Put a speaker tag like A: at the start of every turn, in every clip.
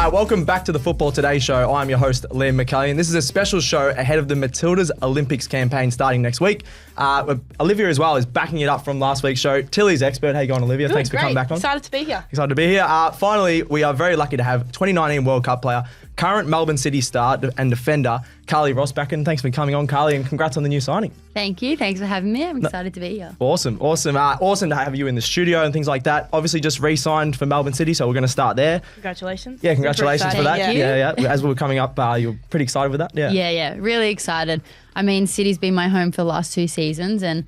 A: Hi, welcome back to the Football Today show. I'm your host, Liam McAllion. This is a special show ahead of the Matildas Olympics campaign starting next week. Olivia as well is backing it up from last week's show. Tilly's expert. How you going, Olivia?
B: Good,
A: Thanks for coming back on.
B: Excited to be here.
A: Excited to be here. Finally, we are very lucky to have 2019 World Cup player, current Melbourne City star and defender, Karly Roestbakken. Thanks for coming on, Karly, and congrats on the new signing.
C: Thank you. Thanks for having me. I'm excited to be here.
A: Awesome. Awesome to have you in the studio and things like that. Obviously just re-signed for Melbourne City, so we're going to start there.
B: Congratulations.
A: Yeah, congratulations for that.
C: Thank you.
A: Yeah. As we were coming up, you're pretty excited with that?
C: Yeah. Really excited. I mean, City's been my home for the last 2 seasons, and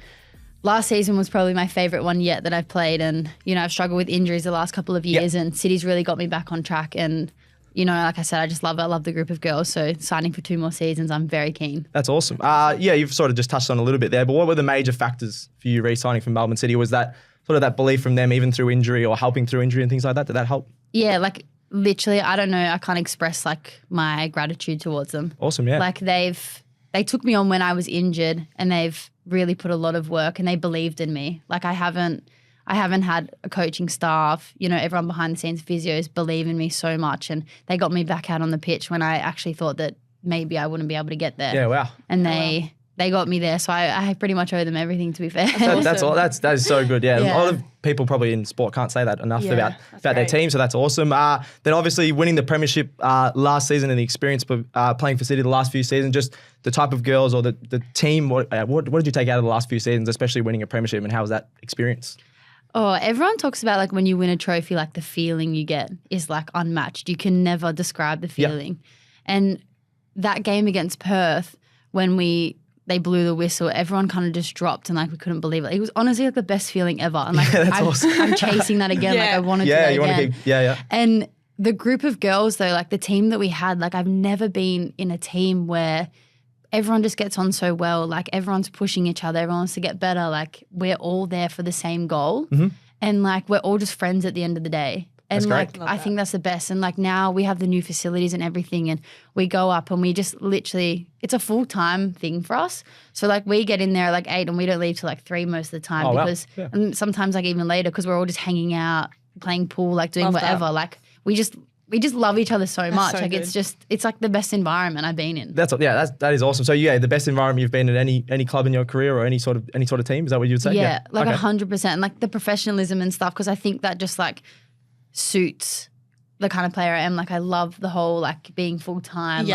C: last season was probably my favourite one yet that I've played. And, I've struggled with injuries the last couple of years, and City's really got me back on track. And, like I said, I just love it. I love the group of girls. So signing for 2 more seasons, I'm very keen.
A: That's awesome. You've sort of just touched on a little bit there, but what were the major factors for you re-signing from Melbourne City? Was that sort of that belief from them even through injury or helping through injury and things like that? Did that help?
C: Yeah, literally, I don't know. I can't express my gratitude towards them.
A: Awesome, yeah.
C: They took me on when I was injured, and they've really put a lot of work, and they believed in me. I haven't had a coaching staff, everyone behind the scenes, physios, believe in me so much, and they got me back out on the pitch when I actually thought that maybe I wouldn't be able to get there.
A: Yeah, wow.
C: And they got me there, so I pretty much owe them everything, to be fair.
A: That is so good. Yeah.
C: Yeah.
A: A lot of people probably in sport can't say that enough about their
B: great.
A: team, so that's awesome. Then obviously winning the Premiership last season and the experience playing for City the last few seasons, just the type of girls or the team. What did you take out of the last few seasons, especially winning a Premiership, and how was that experience?
C: Oh, everyone talks about when you win a trophy, the feeling you get is unmatched. You can never describe the feeling. And that game against Perth, when they blew the whistle, everyone kind of just dropped and we couldn't believe it. It was honestly the best feeling ever. And
A: that's awesome.
C: I'm chasing that again. I wanted to do that again.
A: Yeah.
C: And the group of girls though, the team that we had, I've never been in a team where everyone just gets on so well. Everyone's pushing each other. Everyone wants to get better. We're all there for the same goal. Mm-hmm. And we're all just friends at the end of the day. And I think that's the best. And now we have the new facilities and everything, and we go up and we just literally, it's a full-time thing for us. So we get in there at 8 and we don't leave till 3 most of the time because and sometimes even later because we're all just hanging out, playing pool, doing whatever. We just love each other so much.
B: So
C: it's the best environment I've been in.
A: That is awesome. So the best environment you've been in any club in your career or any sort of team, is that what you would say?
C: Yeah, 100%. And the professionalism and stuff, because I think that just suits the kind of player I am. I love the whole being full time,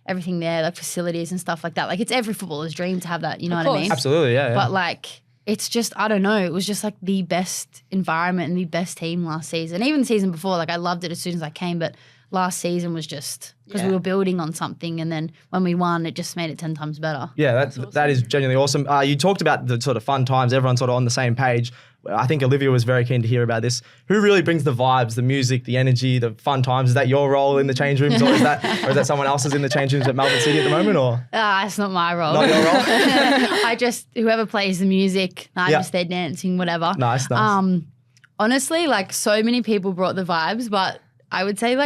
C: everything there, facilities and stuff like that. It's every footballer's dream to have that. You know what I mean?
A: Absolutely, yeah.
C: But it's just, I don't know. It was just the best environment and the best team last season. Even the season before, I loved it as soon as I came, but last season was just because we were building on something, and then when we won, it just made it 10 times better.
A: Yeah, that is genuinely awesome. You talked about the sort of fun times, everyone sort of on the same page. I think Olivia was very keen to hear about this. Who really brings the vibes, the music, the energy, the fun times? Is that your role in the change rooms, or is that someone else's in the change rooms at Melbourne City at the moment? Or
C: it's not my role.
A: Not your role.
C: Whoever plays the music, I'm just there dancing, whatever.
A: Nice.
C: Honestly, so many people brought the vibes, but I would say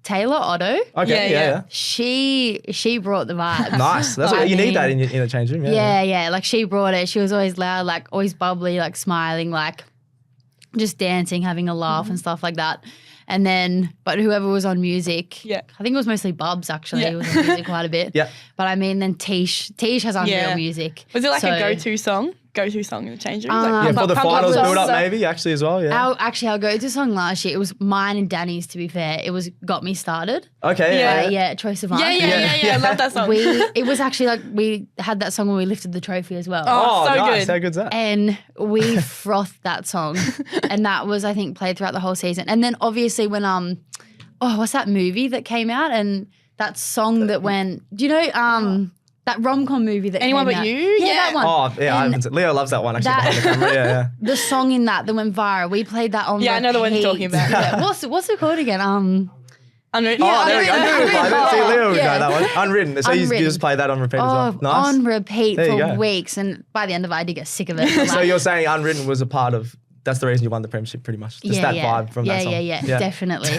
C: Taylor Otto.
A: Okay, yeah.
C: She brought the vibes.
A: Nice. That's what you need that in the change room.
C: Yeah. She brought it. She was always loud, always bubbly, smiling, just dancing, having a laugh and stuff like that. And then, but whoever was on music, I think it was mostly Bubs actually. He was on music quite a bit.
A: Yeah.
C: But then Tish has unreal music.
B: Was it a go-to song in the change room?
A: For the finals build-up maybe actually as well, yeah.
C: Our go-to song last year, it was mine and Danny's, to be fair. It was Got Me Started.
A: Okay,
C: Troye Sivan.
B: Yeah. I love that song.
C: It was actually we had that song when we lifted the trophy as well.
B: Oh, so
A: nice.
B: good.
A: How good's that?
C: And we frothed that song. And that was, I think, played throughout the whole season. And then obviously when, what's that movie that came out? And that song that went, do you know, that rom-com movie that
B: Anyone
C: came
B: But
C: out.
B: You?
C: Yeah, that one.
A: Oh, yeah, I haven't seen. Leo loves that one actually. Behind the camera. Yeah.
C: The song in that went viral. We played that on
B: I know the one you're talking about.
C: Yeah. What's it called again?
B: Unwritten.
A: Oh, there we go.
C: Unwritten.
A: See, Leo would know that one. Unwritten. So you
C: Unwritten.
A: just play that on repeat as well. Nice.
C: On repeat
A: There you
C: for
A: go.
C: weeks, and by the end of it, I did get sick of it.
A: So you're saying Unwritten was a part of that's the reason you won the premiership, pretty much. Just that vibe from that song.
C: Yeah, definitely.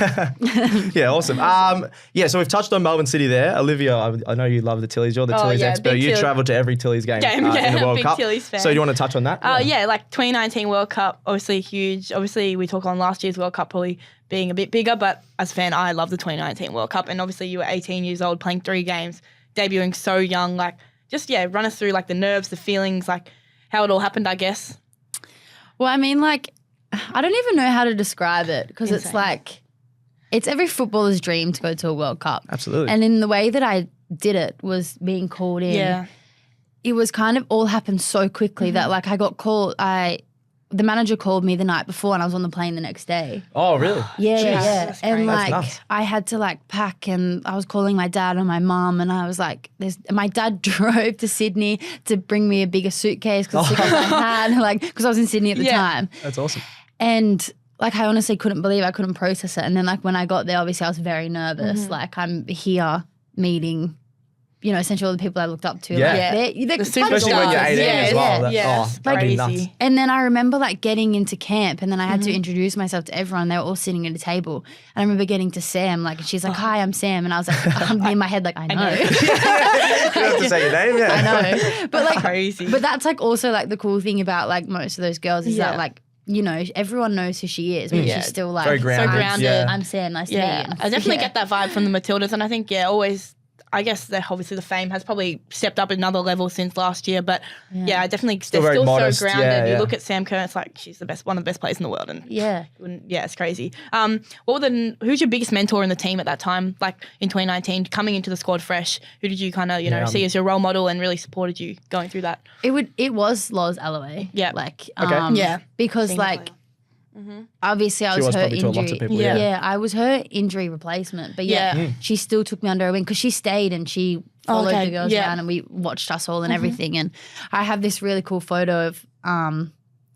A: Yeah, awesome. So we've touched on Melbourne City there. Olivia, I know you love the Tillies. You're the Tillies expert. You travelled to every Tillies game in the World
B: big
A: Cup.
B: Tillies fan.
A: So do you want to touch on that?
B: Like 2019 World Cup, obviously huge. Obviously, we talk on last year's World Cup probably being a bit bigger, but as a fan, I love the 2019 World Cup. And obviously, you were 18 years old, playing 3 games, debuting so young. Like, just, run us through, like, the nerves, the feelings, like, how it all happened, I guess.
C: Well, I mean, like, I don't even know how to describe it because it's like, it's every footballer's dream to go to a World Cup.
A: Absolutely.
C: And in the way that I did it was being called in.
B: Yeah.
C: It was kind of all happened so quickly that, like, I got called. The manager called me the night before and I was on the plane the next day.
A: Oh, really?
C: Yeah.
B: That's
C: And
B: crazy.
C: like
A: nuts.
C: I had to like pack and I was calling my dad and my mum and I was like, my dad drove to Sydney to bring me a bigger suitcase because I had, like, because I was in Sydney at the time.
A: That's awesome.
C: And like I honestly couldn't believe I couldn't process it. And then like when I got there, obviously I was very nervous. Like I'm here meeting, essentially all the people I looked up to.
A: Yeah.
C: Like, they're
A: Especially when you're 18 as well. That'd be nuts.
C: And then I remember like getting into camp and then I had to introduce myself to everyone. They were all sitting at a table. And I remember getting to Sam, like, and she's like, "Hi, I'm Sam." And I was like, in my head, like, I know.
A: You don't have to say your name,
C: I know. But like,
B: crazy.
C: But that's like also like the cool thing about like most of those girls is that like, everyone knows who she is, but she's still like,
A: very grounded.
B: So grounded.
C: I'm Sam, nice to meet you.
B: I definitely get that vibe from the Matildas, and I think always. I guess obviously the fame has probably stepped up another level since last year, but I definitely they're still
A: modest.
B: so grounded.
A: Yeah.
B: You look at Sam Kerr, it's like she's one of the best players in the world, and it's crazy. Who's your biggest mentor in the team at that time? Like in 2019, coming into the squad fresh, who did you kind of see as your role model and really supported you going through that?
C: It was Loz Alloway.
B: Yeah,
C: like
B: okay.
C: because
B: Senior
C: like.
B: player.
C: Obviously, I
A: She
C: was
A: was
C: her
A: probably to
C: injury.
A: lots of people,
C: I was her injury replacement. But she still took me under her wing because she stayed and she followed the girls around and we watched us all and everything. And I have this really cool photo of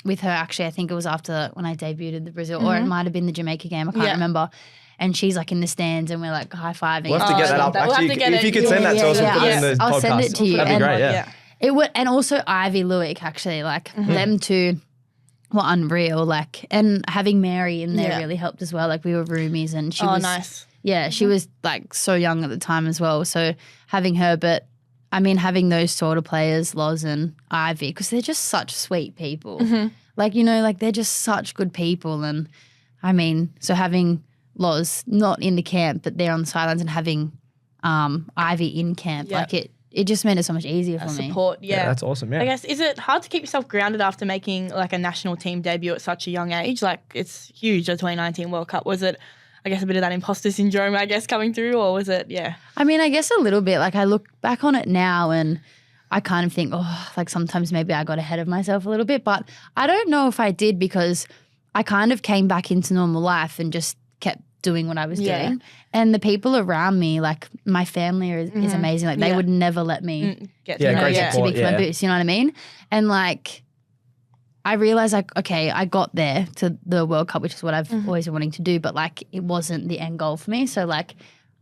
C: with her. Actually, I think it was after when I debuted at the Brazil, or it might have been the Jamaica game. I can't remember. And she's like in the stands and we're like high-fiving.
A: We'll have to get that up. Actually, if you could send that to us and put it in the podcast.
C: I'll send it to you.
A: That'd be great,
C: It would, and also Ivy Lewick, actually, like them two were unreal. Like, and having Mary in there really helped as well. Like we were roomies, and she was
B: nice.
C: Yeah, she was like so young at the time as well. So having her, but I mean having those sort of players, Loz and Ivy, because they're just such sweet people. Like like they're just such good people, and I mean, so having Loz not in the camp, but there on the sidelines, and having Ivy in camp, like it just made it so much easier for me.
B: Support,
A: that's awesome. Yeah,
B: I guess, is it hard to keep yourself grounded after making like a national team debut at such a young age? Like it's huge, the 2019 World Cup. Was it, I guess, a bit of that imposter syndrome, I guess, coming through, or was it,
C: I mean, I guess a little bit. Like I look back on it now and I kind of think, like sometimes maybe I got ahead of myself a little bit, but I don't know if I did because I kind of came back into normal life and just kept doing what I was doing. And the people around me, like my family is amazing. Like they would never let me
B: get
C: to be my boots, you know what I mean? And like I realized like, okay, I got there to the World Cup, which is what I've always been wanting to do, but like it wasn't the end goal for me. So like,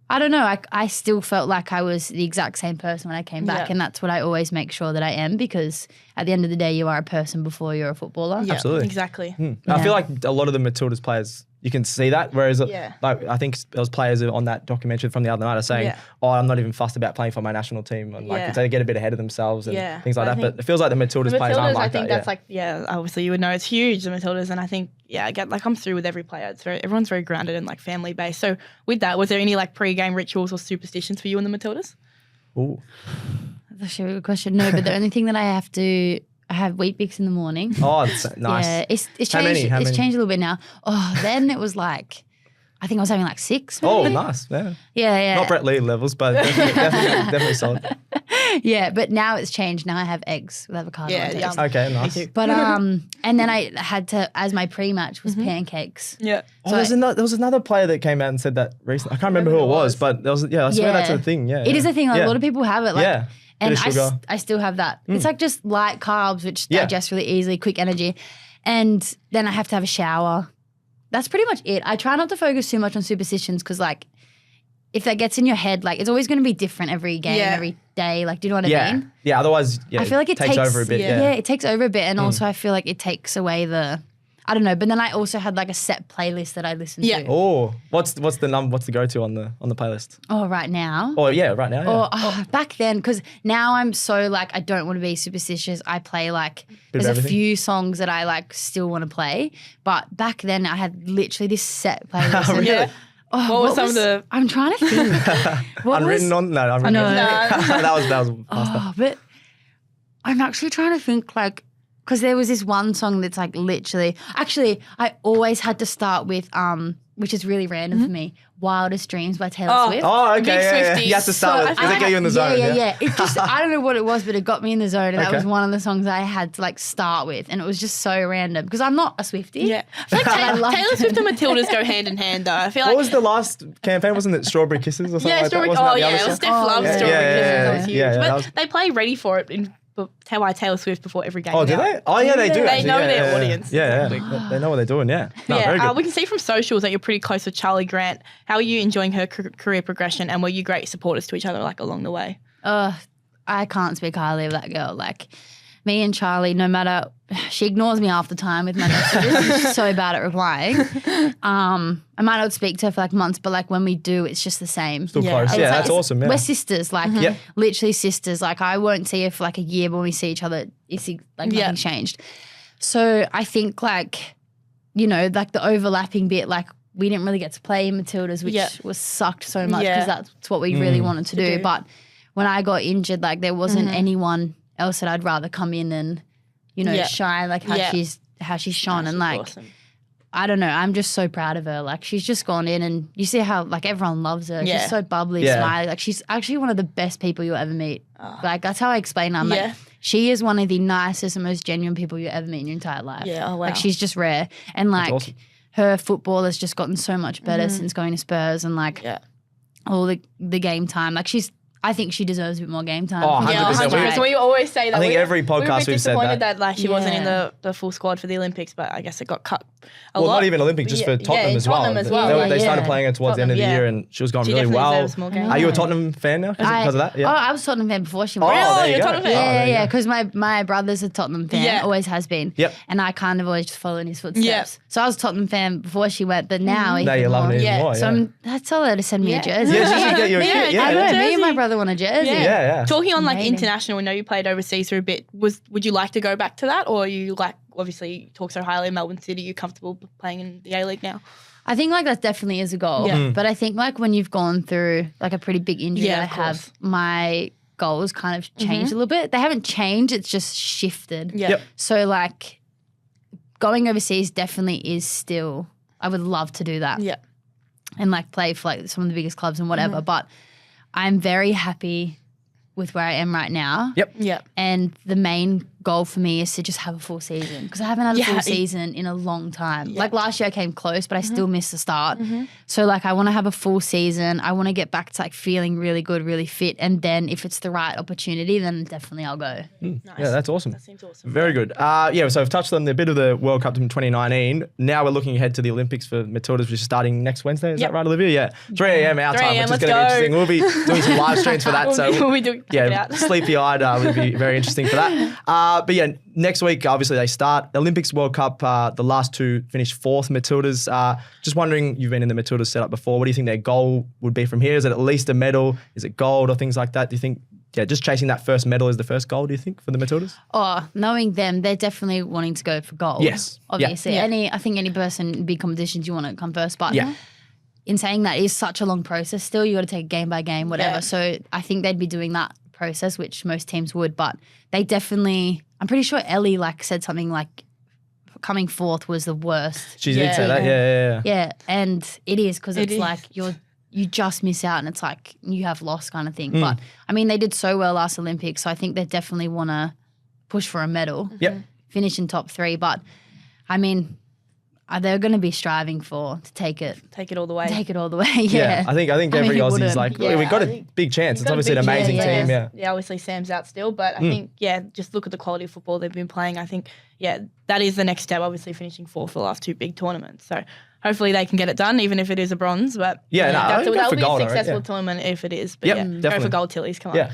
C: I don't know, I still felt like I was the exact same person when I came back, and that's what I always make sure that I am, because at the end of the day, you are a person before you're a footballer.
B: Yeah,
A: absolutely.
B: Exactly.
A: I feel like a lot of the Matildas players, you can see that, whereas like I think there was players on that documentary from the other night are saying, I'm not even fussed about playing for my national team, and like they get a bit ahead of themselves and things like that. But it feels like the Matildas players aren't like
B: I think
A: that.
B: that's like, obviously you would know it's huge, the Matildas, and I think I get like I'm through with every player. It's everyone's very grounded and like family based. So with that, was there any like pre-game rituals or superstitions for you and the Matildas?
A: Ooh.
C: That's actually a good question. No, but the only thing that I have Wheat Bix in the morning.
A: Oh, that's nice.
C: Yeah, it's changed.
A: How many?
C: It's changed a little bit now. Oh, then it was like, I think I was having like 6. Maybe.
A: Oh, nice. Yeah.
C: Yeah.
A: Not Brett Lee levels, but definitely solid.
C: Yeah, but now it's changed. Now I have eggs with avocado.
B: Yeah,
C: on toast.
A: Okay, nice.
C: But and then I had to, as my pre-match was pancakes.
B: Yeah.
A: Oh, there was another player that came out and said that recently. I can't remember who it was, but there was, I swear that's a thing. Yeah,
C: it is a thing. Like a lot of people have it. Like, and
A: sugar.
C: I still have that. It's like just light carbs, which digest really easily, quick energy. And then I have to have a shower. That's pretty much it. I try not to focus too much on superstitions because, like, if that gets in your head, like, it's always going to be different every game, every day. Like, do you know what I mean?
A: Yeah, otherwise,
C: I feel like it takes
A: over a bit.
C: Yeah, it takes over a bit. And also I feel like it takes away the, I don't know. But then I also had like a set playlist that I listened to.
A: Oh, what's the go-to on the playlist?
C: Oh, right now.
A: Oh yeah, right now. Yeah.
C: Or back then, because now I'm so like I don't want to be superstitious. I play like
A: Bit of
C: there's a
A: everything?
C: few songs that I like still want to play, but back then I had literally this set playlist. And-
A: Really?
B: Yeah.
C: Oh,
B: What were some of the-
C: I'm trying to think. What
A: Unwritten
C: was,
A: on? No, unwritten
C: know.
A: on.
B: No.
A: that was faster.
C: Oh, but I'm actually trying to think like because there was this one song that's like literally. Actually, I always had to start with which is really random for me. Wildest Dreams by Taylor Swift.
A: Oh,
B: Big
A: okay. Yeah.
B: Swifties.
A: You have to start with.
B: So
A: Does
B: I
A: it get you in the zone?
C: Yeah. It just I don't know what it was, but it got me in the zone, and that
A: Okay.
C: was one of the songs I had to like start with, and it was just so random because I'm not a Swiftie.
B: Yeah. I feel like
C: I loved
B: Taylor Swift and Matildas go hand in hand though. I feel
A: What
B: like
A: was the last campaign? Wasn't it Strawberry Kisses or something
B: yeah,
A: like
B: Strawberry.
A: that? Wasn't that
B: Oh
A: the
B: yeah,
A: other
B: it was
A: song?
B: Steph loves
C: yeah.
B: Strawberry
A: Yeah,
B: Kisses.
A: yeah,
B: That was huge.
A: yeah,
B: But
A: that was-
B: they play Ready for It in by Taylor Swift before every game.
A: Oh, do
B: now.
A: they? Oh, yeah, they do.
B: They
A: actually.
B: know
A: Yeah,
B: their
A: yeah,
B: audience.
A: Yeah,
B: Exactly.
A: They know what they're doing. Yeah. No, very
B: Yeah,
A: good.
B: we can see from socials that you're pretty close with Charlie Grant. How are you enjoying her career progression, and were you great supporters to each other like along the way?
C: I can't speak highly of that girl. Like me and Charlie, no matter she ignores me half the time with my messages. She's so bad at replying. I might not speak to her for like months, but like when we do, it's just the same.
A: Still
B: Yeah.
A: close.
B: It's
A: Yeah,
C: like-
A: that's awesome. Yeah.
C: We're sisters, like
A: Yep.
C: literally sisters. Like I won't see her for like a year, but when we see each other, it's like
B: Yeah.
C: nothing changed. So I think like, you know, like the overlapping bit, like we didn't really get to play in Matildas, which
B: Yeah.
C: was sucked so much
B: Yeah.
C: because that's what we really wanted to do.
B: do.
C: But when I got injured, like there wasn't anyone else that I'd rather come in and, you know,
B: Yeah.
C: shine like how
B: Yeah.
C: she's shone. And
B: She's
C: like
B: awesome.
C: I don't know, I'm just so proud of her. Like she's just gone in and you see how like everyone loves her.
B: Yeah.
C: She's so bubbly,
A: Yeah.
C: smiley. Like she's actually one of the best people you'll ever meet. Like that's how I explain her. I'm
B: Yeah.
C: like, she is one of the nicest and most genuine people you ever meet in your entire life.
B: Yeah, oh, wow.
C: Like she's just rare. And like
A: awesome.
C: her football has just gotten so much better since going to Spurs and like
B: Yeah.
C: all the game time. Like I think she deserves a bit more game time.
A: Oh,
C: I think
B: Yeah,
A: 100%.
B: 100%. We always say that.
A: I think
B: we
A: every
B: we were a
A: podcast
B: bit
A: we've said
B: disappointed
A: that.
B: like she wasn't in
C: Yeah.
B: the full squad for the Olympics, but I guess it got cut a
A: Well,
B: lot.
A: not even Olympic, just for
B: Yeah,
A: Tottenham
B: in
A: as well.
B: Tottenham as well.
A: They started
C: Yeah.
A: playing her towards the end of the
B: Tottenham,
A: year,
B: yeah.
A: and she was going
B: She
A: really
B: definitely
A: well.
B: deserves more game
A: Are you a
B: time.
A: Tottenham fan now because of that? Yeah.
C: Oh, I was Tottenham fan before she
A: Oh,
C: went.
A: there you
B: you're
A: go.
B: Tottenham fan.
A: Oh, there you
C: Yeah,
A: go.
C: because my brother's a Tottenham fan,
B: Yeah.
C: always has been.
A: Yep.
C: And I kind of always just follow in his footsteps.
B: Yeah.
C: So I was a Tottenham fan before she went, but now
A: Now you're loving it even
B: Yeah.
A: more.
C: So I tell her to send me a jersey.
A: Yeah, she should get you a kit. Yeah,
C: I know.
A: yeah.
C: Me and my
B: Jersey.
C: brother want a jersey.
A: Yeah.
B: Talking on like
C: Amazing.
B: international, we know you played overseas for a bit. Would you like to go back to that, or are you like obviously you talk so highly of Melbourne City? You comfortable playing in the A League now?
C: I think like that definitely is a goal.
B: Yeah.
C: But I think like when you've gone through like a pretty big injury
B: Yeah,
C: that I
B: of
C: have,
B: course.
C: my goals kind of changed a little bit. They haven't changed, it's just shifted.
B: Yeah.
A: Yep.
C: So like going overseas definitely is still, I would love to do that.
B: Yeah.
C: And like play for like some of the biggest clubs and whatever. But I'm very happy with where I am right now.
A: Yep.
B: Yeah.
C: And the main goal for me is to just have a full season because I haven't had a
B: Yeah,
C: full
B: it-
C: season in a long time.
B: Yeah.
C: Like last year I came close, but I still missed the start. So like I want to have a full season. I want to get back to like feeling really good, really fit. And then if it's the right opportunity, then definitely I'll go.
B: Nice.
A: Yeah, that's awesome.
B: That seems awesome.
A: Very good. Yeah, so I've touched on a bit of the World Cup from 2019. Now we're looking ahead to the Olympics for Matildas, which is starting next Wednesday. Is
B: Yep.
A: that right, Olivia? Yeah. 3 a.m. our
B: 3
A: time,
B: a.m.,
A: which is
B: let's
A: going to be
B: go.
A: interesting. We'll be doing some live streams for that.
B: We'll be doing check it
A: yeah,
B: out.
A: sleepy-eyed would be very interesting for that. But yeah, next week, obviously, they start. Olympics, World Cup, the last two finished fourth, Matildas. Just wondering, you've been in the Matildas setup before. What do you think their goal would be from here? Is it at least a medal? Is it gold or things like that? Do you think, just chasing that first medal is the first goal, do you think, for the Matildas?
C: Oh, knowing them, they're definitely wanting to go for gold.
A: Yes. Yeah.
C: Obviously.
B: Yeah.
C: I think any person in big competitions, you want to come first. But
A: Yeah.
C: in saying that, it is such a long process still. You got to take it game by game, whatever.
B: Yeah.
C: So I think they'd be doing that process, which most teams would. But they definitely, I'm pretty sure Ellie like said something like coming fourth was the worst.
A: She did
B: Yeah.
A: say that, yeah.
C: Yeah, and it is because
B: It
C: it's
B: is.
C: like you just miss out and it's like you have lost kind of
A: Mm.
C: thing. But I mean, they did so well last Olympics, so I think they definitely want to push for a medal,
A: Yep.
C: finish in top 3. But I mean, they're going to be striving to take it
B: all the way.
C: all the way.
A: Yeah, I think
C: I mean,
A: every
C: who
A: Aussie's
C: wouldn't?
A: like,
B: Yeah,
A: we've got
B: I
A: a
B: think
A: big chance. It's
B: Got a
A: obviously an
B: big
A: amazing
B: chance,
A: team, yeah.
B: Yeah, obviously Sam's out still, but I think, just look at the quality of football they've been playing. I think, that is the next step, obviously finishing fourth for the last two big tournaments. So hopefully they can get it done, even if it is a bronze. But
A: I'd go
B: that'll
A: for
B: be
A: gold,
B: a
A: I reckon,
B: successful
A: yeah.
B: tournament if it is. But
A: Yep,
B: go
A: definitely.
B: for gold, Tillies. Come on.
A: Yeah.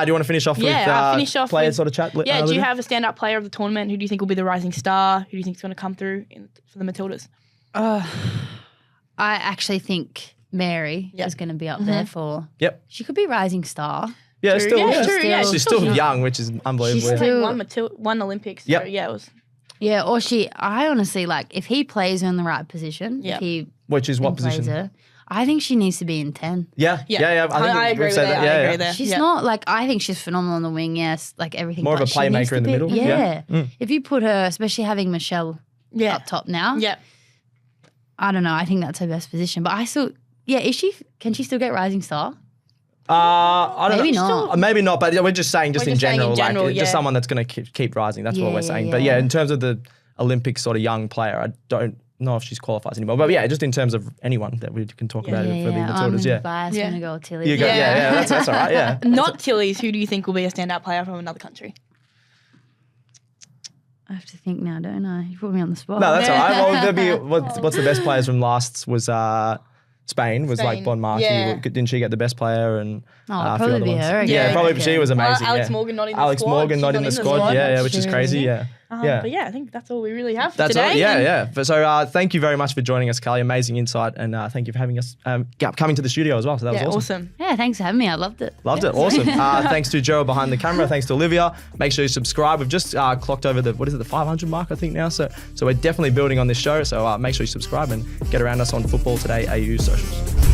A: Do you want to finish off with
B: finish off
A: players
B: with,
A: sort of chat?
B: Do you
A: Olivia?
B: have a standout player of the tournament? Who do you think will be the rising star? Who do you think is going to come through for the Matildas?
C: I actually think Mary is going to be up there for.
A: Yep.
C: She could be rising star.
A: Yeah,
B: True.
A: still.
B: Yeah,
A: Yeah,
B: true, yeah.
A: She's still young, which is unbelievable.
C: She's
A: yeah.
C: still-
B: One Olympics.
A: Yep.
B: So yeah, it was.
C: Yeah, or I honestly, like, if he plays her in the right position,
B: Yep.
C: if he
A: Which is what
C: plays
A: position?
C: her, I think she needs to be in 10.
A: Yeah. I think
B: I
A: we've
B: agree with
A: said
B: that.
A: that.
B: I
A: Yeah,
B: agree there.
C: She's
B: Yeah.
C: not, like, I think she's phenomenal on the wing, yes, like everything.
A: More of
C: but
A: a
C: she needs
A: playmaker
C: to
A: in the
C: be-
A: middle.
C: Yeah.
A: Yeah.
C: If you put her, especially having Michelle
B: Yeah.
C: up top now,
B: Yeah.
C: I don't know, I think that's her best position. But I still, can she still get rising star?
A: I don't
C: Maybe
A: know.
C: not.
A: Maybe not, but we're just saying
B: We're just saying in general,
A: like
B: yeah.
A: just someone that's going to keep rising. That's what
C: Yeah,
A: we're saying.
C: yeah,
A: But
C: yeah.
A: in terms of the Olympic sort of young player, I don't know if she's qualifies anymore. But yeah, just in terms of anyone that we can talk about it for the
C: I'm
A: Matildas. Yeah.
C: biased.
B: Yeah.
C: I'm going to go with Tilly.
A: You go,
B: Yeah.
A: yeah, that's all right. Yeah.
B: Not Tillies. Who do you think will be a standout player from another country?
C: I have to think now, don't I? You put me on the spot.
A: No, that's all right. Well, there'll be what's the best players from last was Spain was like
B: Spain.
A: Bon Markey.
B: Yeah.
A: Didn't she get the best player? And
C: Oh,
A: a few
C: probably
A: other
C: be
A: ones.
C: her again.
A: Yeah, probably
C: Okay.
A: she was amazing.
B: Alex
A: yeah.
B: Morgan not in the
A: Alex
B: squad.
A: Morgan
B: She's
A: not in the squad. Yeah, which is
C: True.
A: crazy. Yeah.
B: But yeah, I think that's all we really have for
A: That's
B: today.
A: all. Yeah,
B: And
A: yeah. But so thank you very much for joining us, Karly. Amazing insight, and thank you for having us coming to the studio as well. So that
B: Yeah,
A: was awesome.
B: awesome.
C: Yeah, thanks for having me. I loved it.
A: Loved it. Awesome. Thanks to Joe behind the camera. Thanks to Olivia. Make sure you subscribe. We've just clocked over the 500 mark, I think now. So we're definitely building on this show. So make sure you subscribe and get around us on Football Today AU socials.